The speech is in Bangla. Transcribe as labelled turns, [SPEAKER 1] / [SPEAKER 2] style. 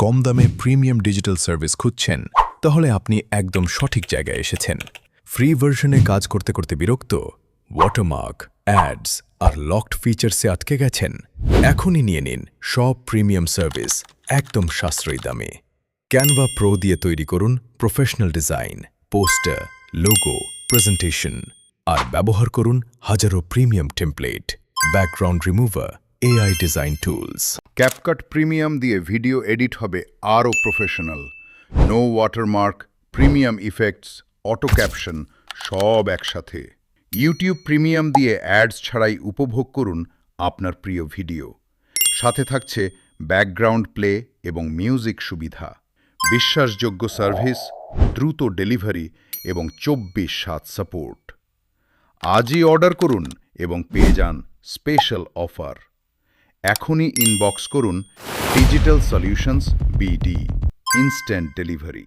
[SPEAKER 1] কম দামে প্রিমিয়াম ডিজিটাল সার্ভিস খুঁজছেন তাহলে আপনি একদম সঠিক জায়গায় এসেছেন। ফ্রি ভার্সনে কাজ করতে করতে বিরক্ত, ওয়াটারমার্ক, অ্যাডস আর লকড ফিচার্সে আটকে গেছেন? এখনই নিয়ে নিন সব প্রিমিয়াম সার্ভিস একদম সাশ্রয়ী দামে। ক্যানভা প্রো দিয়ে তৈরি করুন professional design, poster, logo, presentation আর ব্যবহার করুন হাজারো premium template, background remover, AI design tools.
[SPEAKER 2] CapCut premium দিয়ে ভিডিও এডিট হবে আরও professional. No watermark, premium effects, auto caption সব একসাথে। ইউটিউব প্রিমিয়াম দিয়ে অ্যাডস ছাড়াই উপভোগ করুন আপনার প্রিয় ভিডিও। সাথে থাকছে ব্যাকগ্রাউন্ড প্লে এবং মিউজিক সুবিধা। বিশ্বাসযোগ্য সার্ভিস, দ্রুত ডেলিভারি এবং 24/7 সাপোর্ট। আজই অর্ডার করুন এবং পেয়ে যান স্পেশাল অফার। এখনই ইনবক্স করুন digital solutions BD, instant delivery.